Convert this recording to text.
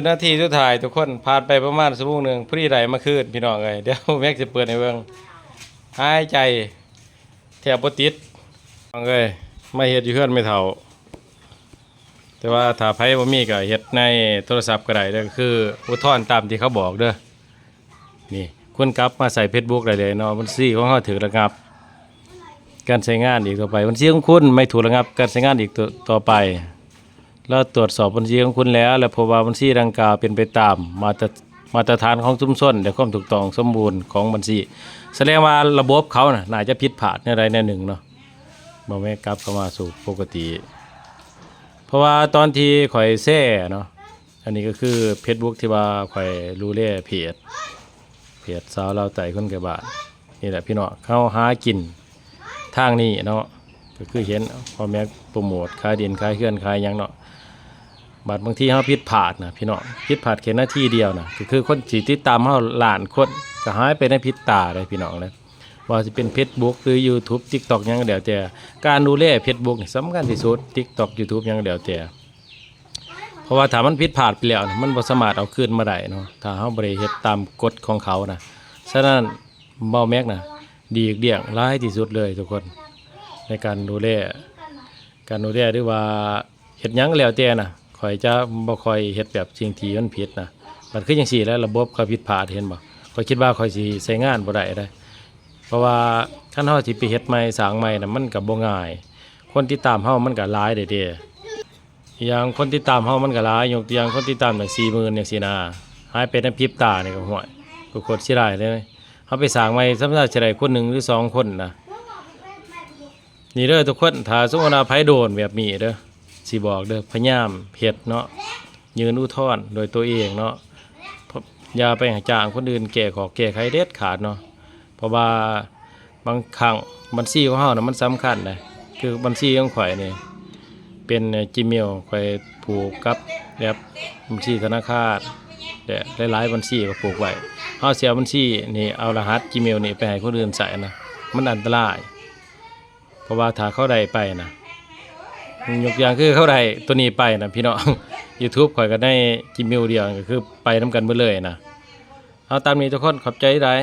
เป็นนาทีสุดท้ายทุกคนผ่านไปประมาณชั่วโมงหนึ่งพอดีไหลมาคืนพี่น้องเลยเดี๋ยวแม็กจะเปิดในเบื้องหายใจแถบปติดน้องเลยไม่เฮ็ดอยู่เพื่อนไม่เท่าแต่ว่าถ้าไพ่บ่มีก็เฮ็ดในโทรศัพท์ก็ได้เด้อคืออุทธรณ์ตามที่เขาบอกเด้อนี่คุณกลับมาใส่ Facebook ได้เลยเนาะบัญชีของเขาถูกระงับการใช้งานอีกต่อไปบัญชีของคุณไม่ถูกระงับการใช้งานอีกต่อไปแล้วตรวจสอบบัญชีของคุณแล้วพบว่าบัญชีดังกล่าวเป็นไปตามมาตรฐานของชุมชนและความถูกต้องสมบูรณ์ของบัญชีแสดงว่าระบบเขาน่าจะผิดพลาดในใดในหนึ่งเนาะบ่แม่นกลับเข้ามาสู่ปกติเพราะว่าตอนที่ข่อยแซ่เนาะอันนี้ก็คือ Facebook ที่ว่าข่อยรู้แลเพจสาวลาวไต่คนแก่บ้านนี่แหละพี่น้องเขาหากินทางนี้เนาะก็คือเห็นพ่อแม่โปรโมทขายดินขายเคลื่อนขายหยังเนาะบัดบางทีเขาผิดพลาดนะพี่น้องผิดพลาดแค่นาทีเดียวนะก็คือคนที่ติดตามเขาล้านคนก็หายไปในพริบตาเลยพี่น้องเลยว่าจะเป็น Facebook หรือ YouTube TikTok หยังเดี๋ยวแต่การดูแล Facebook นี่สำคัญที่สุด TikTok YouTube หยังเดี๋ยวแต่เพราะว่าถ้ามันผิดพลาดไปแล้วมันบ่สามารถเอาคืนมาได้เนาะถ้าเฮาบ่ได้เฮ็ดตามกฎของเขานะฉะนั้นเบาแม็กนะดีเดี่ยงร้ายที่สุดเลยทุกคนในการดูแลหรือว่าเฮ็ดหยังแล้วแต่นะข่อยจะบ่ค่อยเฮ็ดแบบสิ่งที่มันผิดนะมันคือจังซี่แหล้วระบบเขาผิดพลาดเห็นบ่ข่อยคิดว่าข่อยสิใช้งานบ่ได้เด้เพราะว่าคันเฮาสิไปเฮ็ดใหม่สร้างใหม่น่ะมันก็บ่ง่ายคนติดตามเฮามันก็หลายเด้อย่างคนติดตามเฮามันก็หลายยกตัวอย่างคนติดตามตั้ง 40,000 จังซี่นะหายไปในพริบตานี่ก็ห่วยก็โคตรสิได้เลยเฮาไปสร้างใหม่สำหรับสิได้คนหนึ่งหรือ2คนนะนี่เด้อทุกคนถ้าสมมุติว่าไผโดนแบบนี้เด้อสิบอกเด้อพยายามเฮ็ดเนาะยืนอุทธรณ์โดยตัวเองเนาะอย่าไปจ้างคนอื่นแก้ขอแก้ไขเด็ดขาดเนาะเพราะว่าบางครั้งบัญชีของเฮานะมันสำคัญนะคือบัญชีของข่อยนี่เป็น Gmail ข่อยผูกกับแบบบัญชีธนาคารแต่หลายๆบัญชีก็ผูกไว้เฮาเสียบัญชีนี่เอารหัส Gmail นี่ไปให้คนอื่นใช้นะมันอันตรายเพราะว่าถ้าเขาได้ไปนะยกอย่างคือเขาได้ตัวนี้ไปนะพี่น้อง YouTube ข่อยก็ได้ Gmail เดียวก็คือไปนำกันหมดเลยนะเอาตามนี้ทุกคนขอบใจหลาย